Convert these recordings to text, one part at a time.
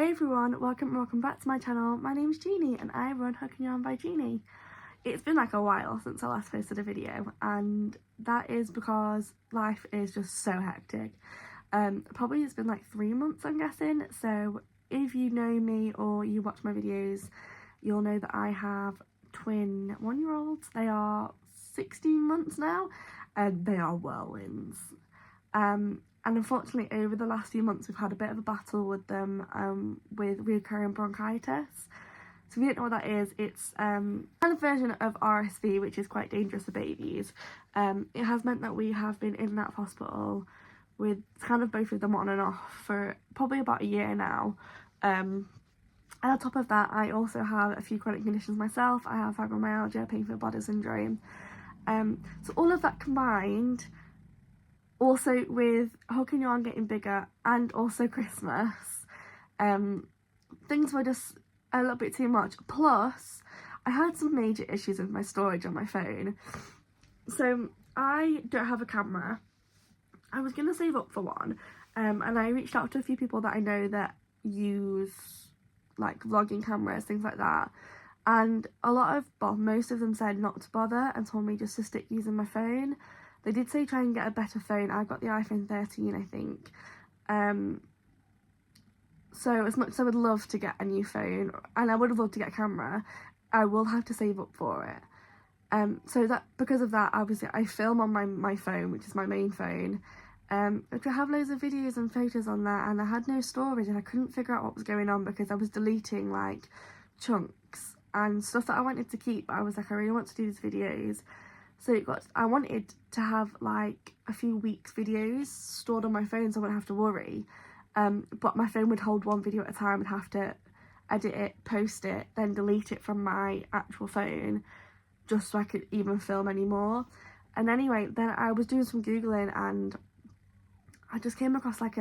Hi everyone, welcome back to my channel. My name's Jeannie and I run Hook and Yarn by Jeannie. It's been like a while since I last posted a video, and that is because life is just so hectic. Probably it's been like 3 months, I'm guessing. So if you know me or you watch my videos, you'll know that I have twin 1-year-olds. They are 16 months now and they are whirlwinds. And unfortunately over the last few months we've had a bit of a battle with them with recurring bronchitis. So if you don't know what that is, it's kind of version of RSV, which is quite dangerous for babies. It has meant that we have been in and out of hospital with kind of both of them on and off for probably about a year now. And on top of that, I also have a few chronic conditions myself. I have fibromyalgia, painful bladder syndrome. So all of that combined, also with Hook and Yarn getting bigger and also Christmas, things were just a little bit too much. Plus, I had some major issues with my storage on my phone. So I don't have a camera. I was going to save up for one, and I reached out to a few people that I know that use like vlogging cameras, things like that. And most of them said not to bother and told me just to stick using my phone. They did say try and get a better phone. I got the iPhone 13, I think. So as much as I would love to get a new phone, and I would have loved to get a camera, I will have to save up for it. So that because of that, obviously I film on my phone, which is my main phone. Which I have loads of videos and photos on there, and I had no storage and I couldn't figure out what was going on because I was deleting like chunks and stuff that I wanted to keep. I was like, I really want to do these videos. So I wanted to have like a few weeks videos stored on my phone so I wouldn't have to worry. But my phone would hold one video at a time and have to edit it, post it, then delete it from my actual phone just so I could even film anymore. And anyway, then I was doing some Googling and I just came across like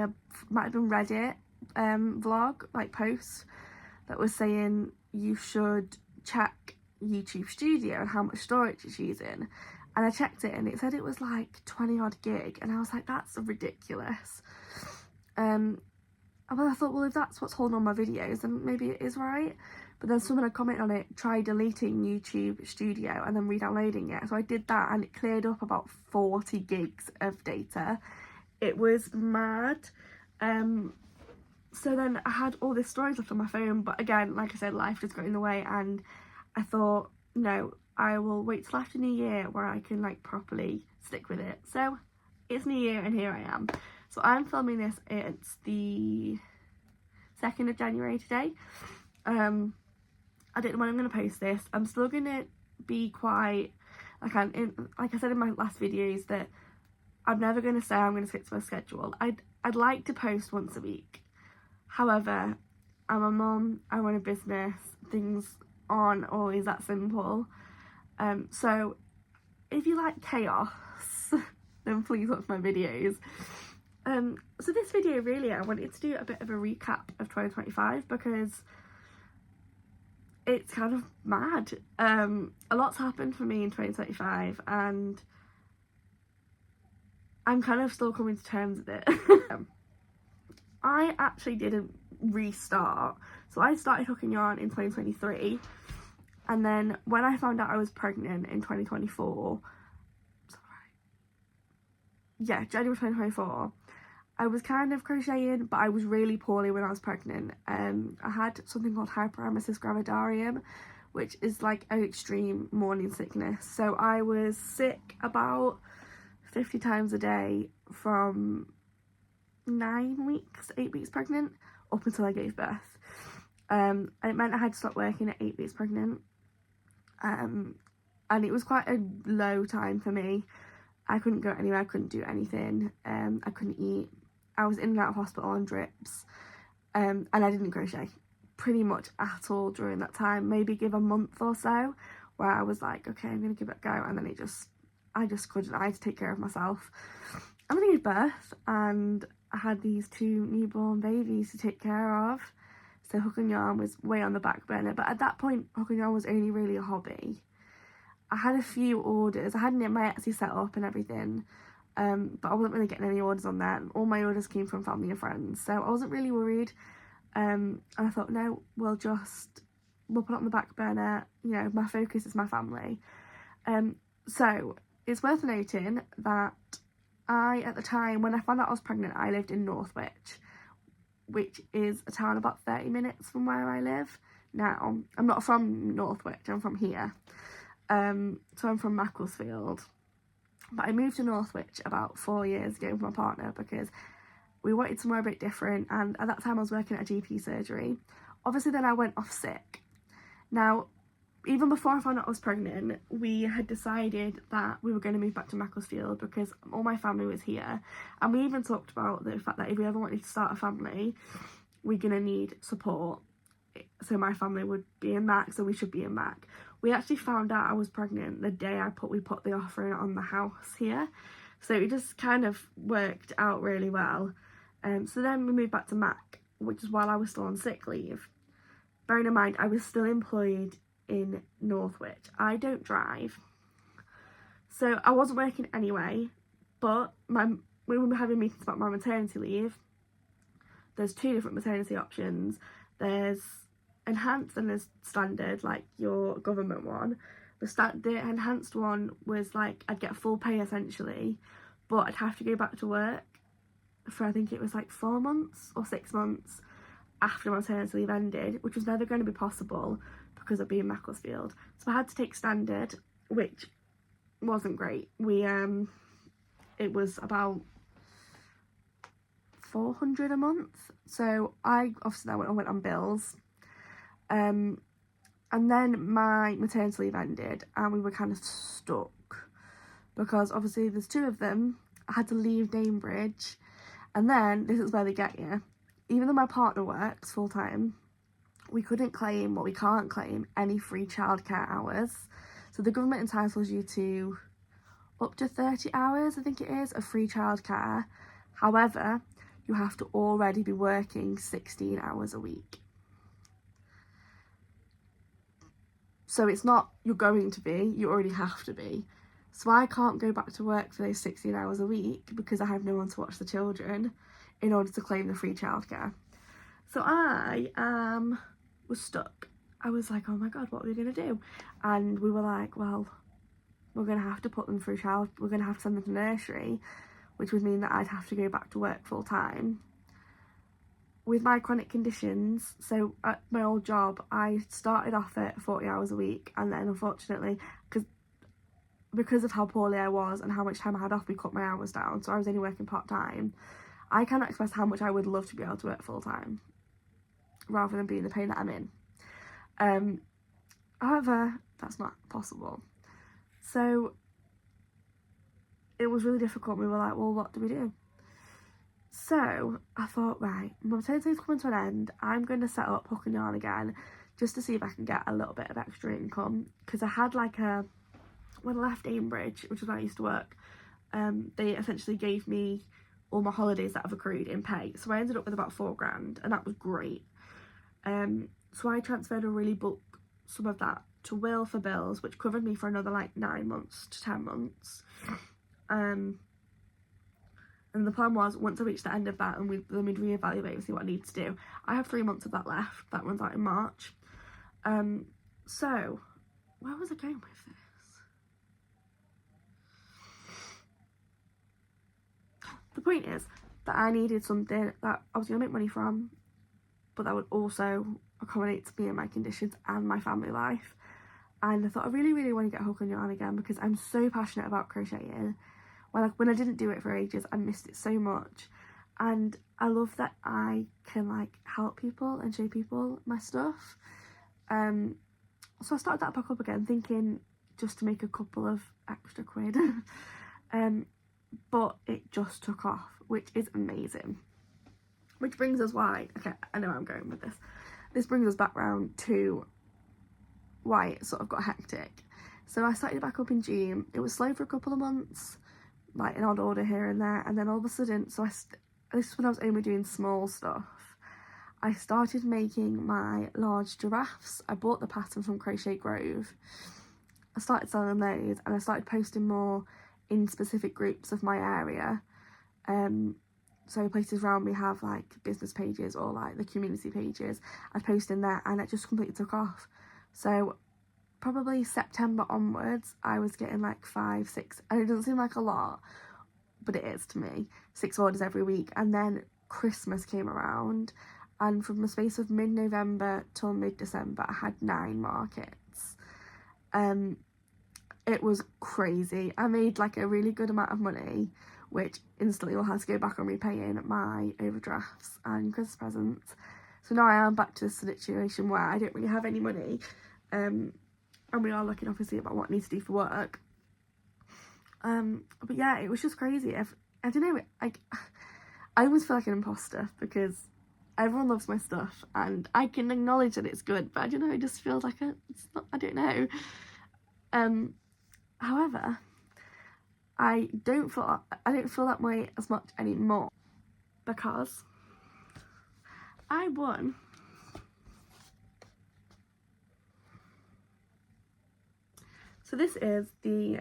might have been Reddit vlog, like post that was saying you should check YouTube Studio and how much storage it's using. And I checked it and it said it was like 20 odd gig, and I was like, that's ridiculous. And I thought, well, if that's what's holding on my videos, then maybe it is right. But then someone had commented on it, try deleting YouTube Studio and then re-downloading it. So I did that and it cleared up about 40 gigs of data. It was mad. So then I had all this storage left on my phone, but again, like I said, life just got in the way, and I thought, no, I will wait till after New Year where I can like properly stick with it. So it's New Year and here I am. So I'm filming this, it's the 2nd of January today. I don't know when I'm going to post this. I'm still going to be quite, like I said in my last videos, that I'm never going to say I'm going to stick to my schedule. I'd like to post once a week. However, I'm a mum, I run a business, things aren't always that simple. So if you like chaos, then please watch my videos. So this video, really, I wanted to do a bit of a recap of 2025 because it's kind of mad. A lot's happened for me in 2025 and I'm kind of still coming to terms with it. I actually didn't restart. So I started Hook and Yarn in 2023, and then when I found out I was pregnant in 2024, January 2024, I was kind of crocheting, but I was really poorly when I was pregnant. I had something called hyperemesis gravidarum, which is like an extreme morning sickness. So I was sick about 50 times a day from 8 weeks pregnant up until I gave birth. And it meant I had to stop working at 8 weeks pregnant. And it was quite a low time for me. I couldn't go anywhere, I couldn't do anything, I couldn't eat. I was in and out of hospital on drips, and I didn't crochet pretty much at all during that time. Maybe give a month or so where I was like, okay, I'm gonna give it a go, and then I just couldn't. I had to take care of myself. And then I gave birth and I had these 2 newborn babies to take care of, so Hook and Yarn was way on the back burner. But at that point, Hook and Yarn was only really a hobby. I had a few orders, I had my Etsy set up and everything, but I wasn't really getting any orders on that. All my orders came from family and friends, so I wasn't really worried. And I thought, no, we'll put it on the back burner. You know, my focus is my family. So it's worth noting that at the time when I found out I was pregnant, I lived in Northwich, which is a town about 30 minutes from where I live now. I'm not from Northwich, I'm from here. So I'm from Macclesfield. But I moved to Northwich about 4 years ago with my partner because we wanted somewhere a bit different, and at that time I was working at a GP surgery. Obviously then I went off sick. Now, even before I found out I was pregnant, we had decided that we were going to move back to Macclesfield because all my family was here. And we even talked about the fact that if we ever wanted to start a family, we're going to need support. So my family would be in Mac, so we should be in Mac. We actually found out I was pregnant the day we put the offer in on the house here. So it just kind of worked out really well. So then we moved back to Mac, which is while I was still on sick leave. Bearing in mind, I was still employed in Northwich. I don't drive. So I wasn't working anyway, but we were having meetings about my maternity leave. There's 2 different maternity options. There's enhanced and there's standard, like your government one. The enhanced one was like I'd get full pay essentially, but I'd have to go back to work for I think it was like 4 months or 6 months after my maternity leave ended, which was never going to be possible because of being Macclesfield. So I had to take standard, which wasn't great. It was about 400 a month. So I went on bills. And then my maternity leave ended and we were kind of stuck because obviously there's 2 of them. I had to leave Cambridge, and then this is where they get you. Even though my partner works full time, we can't claim any free childcare hours. So the government entitles you to up to 30 hours, I think it is, of free childcare. However, you have to already be working 16 hours a week. So it's not you're going to be, you already have to be. So I can't go back to work for those 16 hours a week because I have no one to watch the children in order to claim the free childcare. So I was stuck. I was like, oh my god, what are we going to do? And we were like, well, we're going to have to put them through we're going to have to send them to nursery, which would mean that I'd have to go back to work full time. With my chronic conditions, so at my old job, I started off at 40 hours a week, and then unfortunately, because of how poorly I was and how much time I had off, we cut my hours down, so I was only working part-time. I cannot express how much I would love to be able to work full-time, rather than being the pain that I'm in. However, that's not possible. So it was really difficult. We were like, well, what do we do? So I thought, right, my maternity leave's coming to an end. I'm going to set up Hook and Yarn again just to see if I can get a little bit of extra income. Because I had when I left Cambridge, which is where I used to work, they essentially gave me all my holidays that I've accrued in pay. So I ended up with about £4,000, and that was great. So I transferred a really bulk sum of that to Will for bills, which covered me for another 9 months to 10 months. And the plan was, once I reached the end of that, and we'd reevaluate and see what I need to do. I have 3 months of that left. That runs out in March. So where was I going with this? The point is that I needed something that I was going to make money from, but that would also accommodate me and my conditions and my family life. And I thought I really, really want to get Hook and Yarn again because I'm so passionate about crocheting. When I didn't do it for ages, I missed it so much. And I love that I can help people and show people my stuff. So I started that back up again, thinking just to make a couple of extra quid. But it just took off, which is amazing. Which brings us okay, I know where I'm going with this. This brings us back round to why it sort of got hectic. So I started back up in June. It was slow for a couple of months, an odd order here and there, and then all of a sudden, this is when I was only doing small stuff. I started making my large giraffes. I bought the pattern from Crochet Grove. I started selling those, and I started posting more in specific groups of my area. so places around me have like business pages or like the community pages. I'd post in there and it just completely took off. So probably September onwards, I was getting like 5, 6, and it doesn't seem like a lot, but it is to me, 6 orders every week. And then Christmas came around, and from the space of mid-November till mid-December, I had 9 markets. It was crazy. I made like a really good amount of money, which instantly will have to go back on repaying my overdrafts and Christmas presents. So now I am back to this situation where I don't really have any money, and we are looking obviously about what I need to do for work. But yeah, it was just crazy. I don't know, like, I almost feel like an imposter because everyone loves my stuff and I can acknowledge that it's good, but I don't know, it just feels like it's not, I don't know. However, I don't feel that way as much anymore because I won so this is the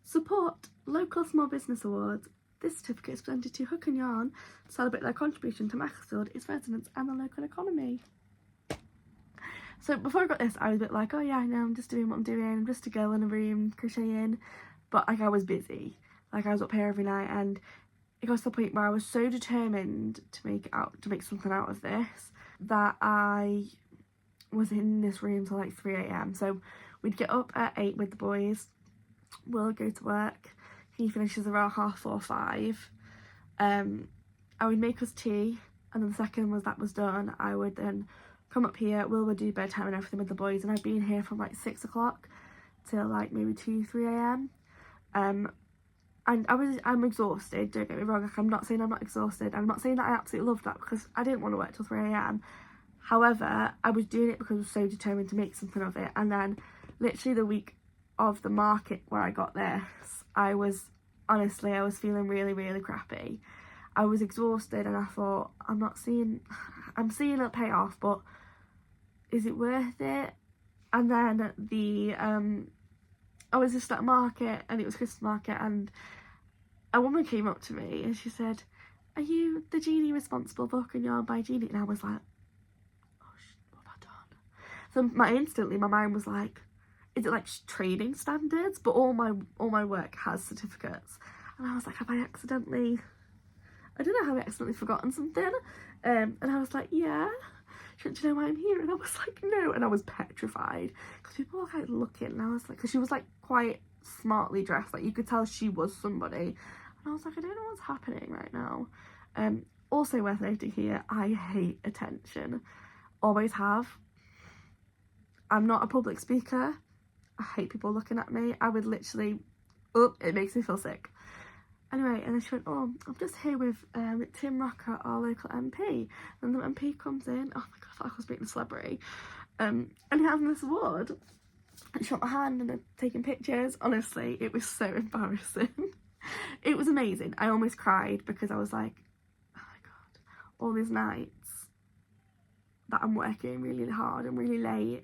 Support Local Small Business Awards. This certificate is presented to Hook and Yarn to celebrate their contribution to Macclesfield, its residents and the local economy. So before I got this, I was a bit like, oh yeah, I know, I'm just doing what I'm doing, I'm just a girl in a room crocheting, but like I was busy, like I was up here every night, and it got to the point where I was so determined to make something out of this that I was in this room till like 3 a.m. So we'd get up at 8 with the boys, we'll go to work, he finishes around 4:30, 5. I would make us tea, and then the second that was done, I would then come up here, Will would do bedtime and everything with the boys, and I'd be in here from like 6 o'clock till like maybe 2, 3 a.m. And I'm exhausted, don't get me wrong, like I'm not saying I'm not exhausted, I'm not saying that I absolutely loved that because I didn't want to work till 3 a.m. However, I was doing it because I was so determined to make something of it. And then literally the week of the market where I got this, I was feeling really, really crappy. I was exhausted and I thought, I'm seeing it pay off, but is it worth it? And then I was just at a market, and it was Christmas market, and a woman came up to me and she said, are you the Jeannie responsible for Hook and Yarn by Jeannie? And I was like, oh shit, what have I done? So instantly my mind was like, is it like trading standards? But all my work has certificates. And I was like, have I accidentally forgotten something? And I was like, yeah. Do you know why I'm here? And I was like, no. And I was petrified because people were like looking, and I was like, because she was like quite smartly dressed, like you could tell she was somebody. And I was like, I don't know what's happening right now. Also worth noting here, I hate attention. Always have. I'm not a public speaker. I hate people looking at me. I would literally, it makes me feel sick. Anyway, and then she went, oh, I'm just here with Tim Rocker, our local MP. And the MP comes in, oh my god, I felt like I was being a celebrity. And he has this award. And she shook my hand and they're taking pictures. Honestly, it was so embarrassing. It was amazing. I almost cried because I was like, oh my god, all these nights that I'm working really hard and really late.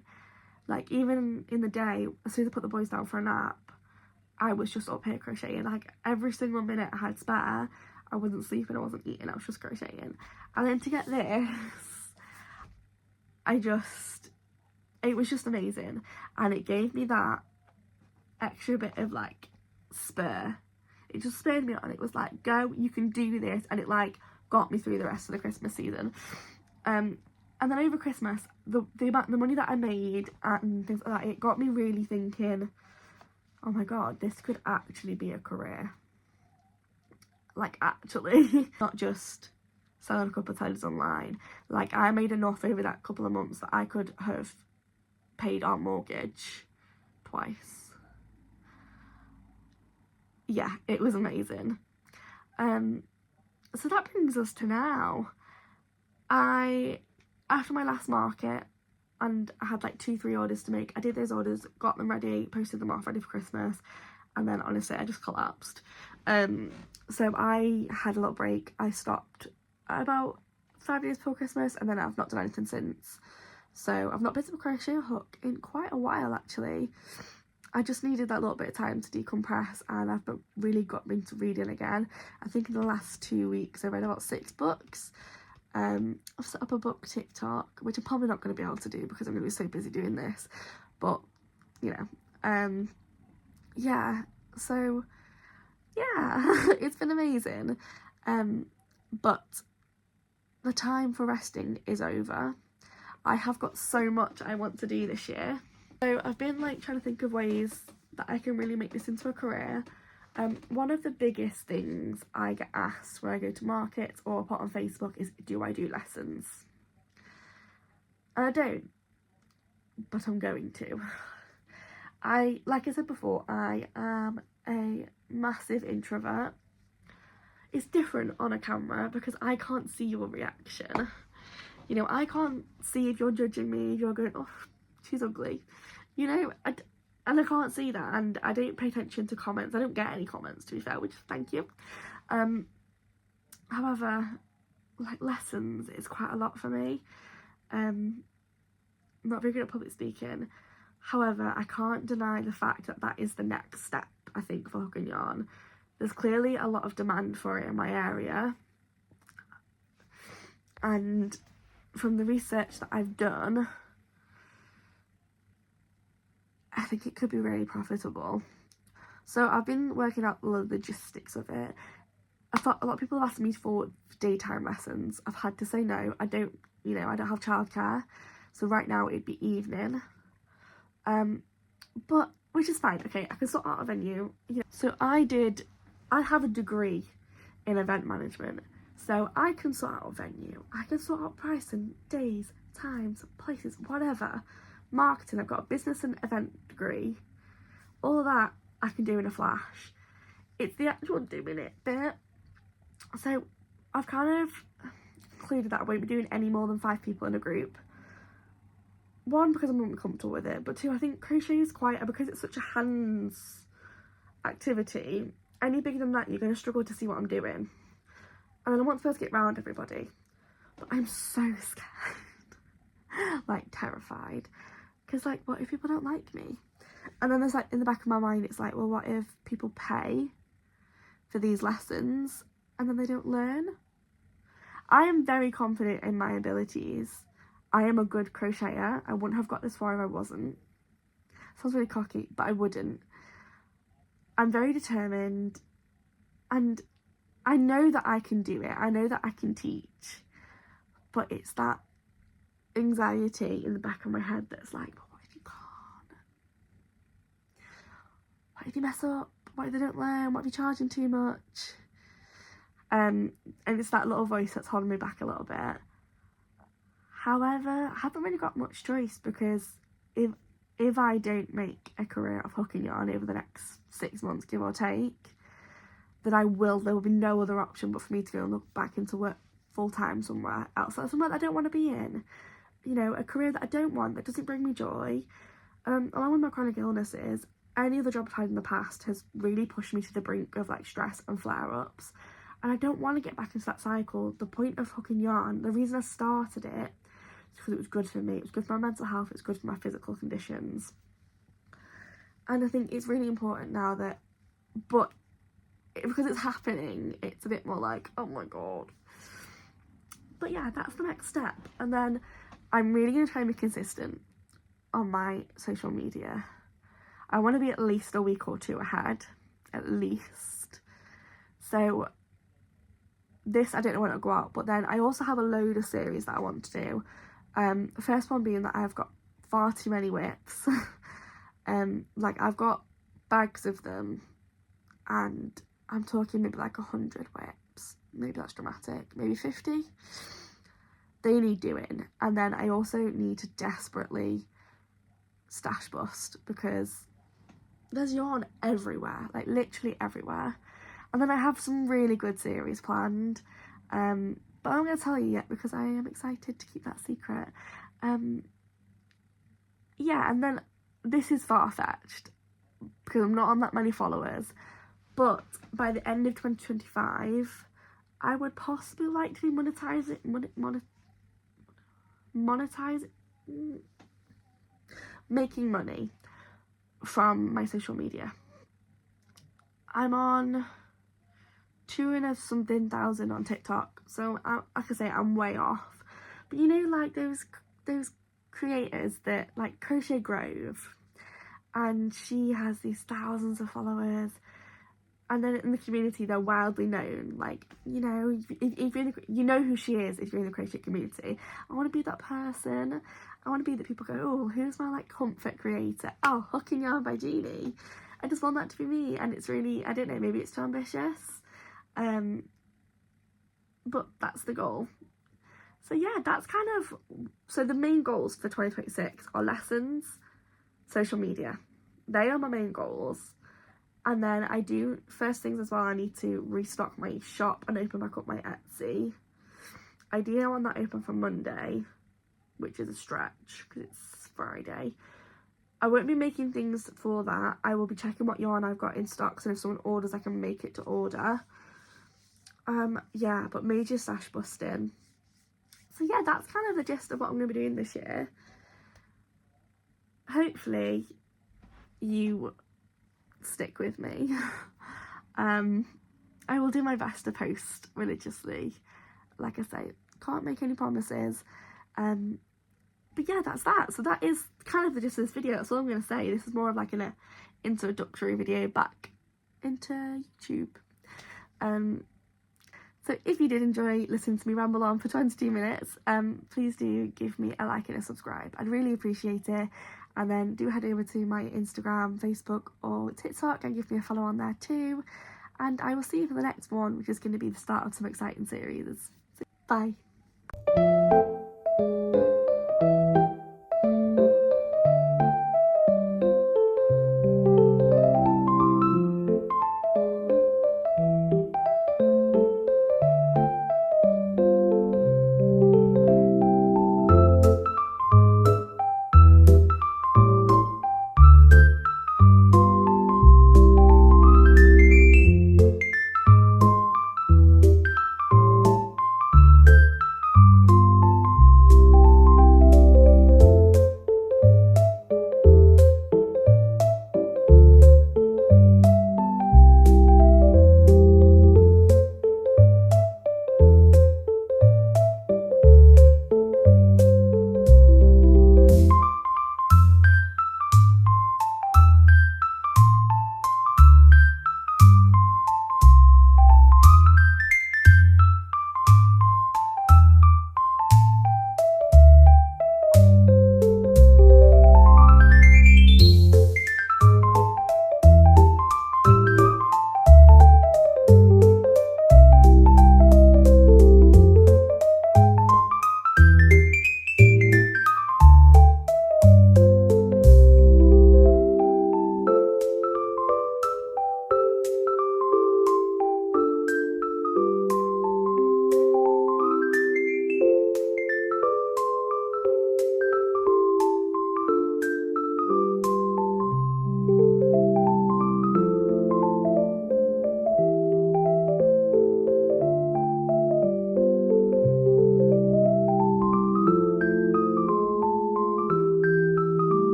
Like even in the day, as soon as I put the boys down for a nap, I was just up here crocheting. Like every single minute I had spare, I wasn't sleeping, I wasn't eating, I was just crocheting. And then to get this, it was just amazing. And it gave me that extra bit of like spur. It just spurred me on. It was like, go, you can do this. And it like got me through the rest of the Christmas season. And then over Christmas, the money that I made and things like that, it got me really thinking, oh my god, this could actually be a career. Like actually, not just selling a couple of tidies online. Like I made enough over that couple of months that I could have paid our mortgage twice. Yeah, it was amazing. So that brings us to now. After my last market, and I had like 2-3 orders to make, I did those orders, got them ready, posted them off ready for Christmas, and then honestly I just collapsed. So I had a little break. I stopped about 5 days before Christmas, and then I've not done anything since. So I've not been to a crochet or hook in quite a while actually. I just needed that little bit of time to decompress, and I've really got into reading again. I think in the last 2 weeks I read about 6 books. I've set up a book TikTok, which I'm probably not going to be able to do because I'm going to be so busy doing this, but you know, yeah, so yeah, it's been amazing, but the time for resting is over. I have got so much I want to do this year. So I've been like trying to think of ways that I can really make this into a career. One of the biggest things I get asked when I go to markets or put on Facebook is, do I do lessons? And I don't, but I'm going to. Like I said before, I am a massive introvert. It's different on a camera because I can't see your reaction. You know, I can't see if you're judging me, if you're going, oh, she's ugly. You know, and I can't see that, and I don't pay attention to comments. I don't get any comments, to be fair, which thank you. However, like lessons is quite a lot for me. I'm not very good at public speaking. However, I can't deny the fact that that is the next step, I think, for Hook and Yarn. There's clearly a lot of demand for it in my area. And from the research that I've done, I think it could be very profitable. So I've been working out the logistics of it. I thought a lot of people have asked me for daytime lessons. I've had to say no. I don't have childcare. So right now it'd be evening. But which is fine. Okay, I can sort out a venue. Yeah. So I have a degree in event management. So I can sort out a venue. I can sort out pricing, days, times, places, whatever. Marketing, I've got a business and event degree. All of that I can do in a flash. It's the actual doing it bit. So I've kind of concluded that I won't be doing any more than 5 people in a group. 1, because I'm not comfortable with it, but 2, I think crochet is quite, because it's such a hands activity, any bigger than that you're going to struggle to see what I'm doing. And then I want to be able to get round everybody, but I'm so scared, like terrified, because like, what if people don't like me? And then there's like, in the back of my mind, it's like, well, what if people pay for these lessons and then they don't learn? I am very confident in my abilities. I am a good crocheter. I wouldn't have got this far if I wasn't. Sounds really cocky, but I wouldn't. I'm very determined, and I know that I can do it. I know that I can teach, but it's that anxiety in the back of my head that's like, but what if you can't? What if you mess up? What if they don't learn? What if you're charging too much? And it's that little voice that's holding me back a little bit. However, I haven't really got much choice, because if I don't make a career of Hook and Yarn over the next 6 months, give or take, then there will be no other option but for me to go and look back into work full-time somewhere else, somewhere that I don't want to be in. You know, a career that I don't want, that doesn't bring me joy. Along with my chronic illnesses, any other job I've had in the past has really pushed me to the brink of like stress and flare-ups. And I don't want to get back into that cycle. The point of Hook and Yarn, the reason I started it, is because it was good for me. It was good for my mental health. It's good for my physical conditions. And I think it's really important now that, but because it's happening, it's a bit more like, oh my god. But yeah, that's the next step. And then I'm really going to try and be consistent on my social media. I want to be at least a week or 2 ahead, at least. So this, I don't know when it'll go out, but then I also have a load of series that I want to do. The first one being that I've got far too many whips. Like I've got bags of them, and I'm talking maybe like 100 whips. Maybe that's dramatic. Maybe 50. They need doing. And then I also need to desperately stash bust, because there's yarn everywhere, like literally everywhere. And then I have some really good series planned, but I'm not going to tell you yet because I am excited to keep that secret. Yeah, and then this is far-fetched because I'm not on that many followers, but by the end of 2025, I would possibly like to be making money from my social media. I'm on 200-something thousand on TikTok, so like I say, I'm way off. But you know, like those creators that, like Crochet Grove, and she has these thousands of followers, and then in the community they're wildly known. Like, you know, if you're in the, you know who she is if you're in the crochet community. I want to be that person. I want to be that people go, oh, who's my like comfort creator? Oh, Hook and Yarn by Jeannie. I just want that to be me, and it's really, I don't know, maybe it's too ambitious, but that's the goal. So yeah, that's kind of, so the main goals for 2026 are lessons, social media. They are my main goals. And then I do, first things as well, I need to restock my shop and open back up my Etsy. Ideally, I want that open for Monday, which is a stretch because it's Friday. I won't be making things for that. I will be checking what yarn I've got in stock, so if someone orders, I can make it to order. Yeah, but major stash busting. So yeah, that's kind of the gist of what I'm going to be doing this year. Hopefully you stick with me. I will do my best to post religiously. Like I say, can't make any promises. But yeah, that's that. So that is kind of the gist of this video. That's all I'm going to say. This is more of like an introductory video back into YouTube. So if you did enjoy listening to me ramble on for 22 minutes, please do give me a like and a subscribe. I'd really appreciate it. And then do head over to my Instagram, Facebook or TikTok and give me a follow on there too. And I will see you for the next one, which is going to be the start of some exciting series. So, bye.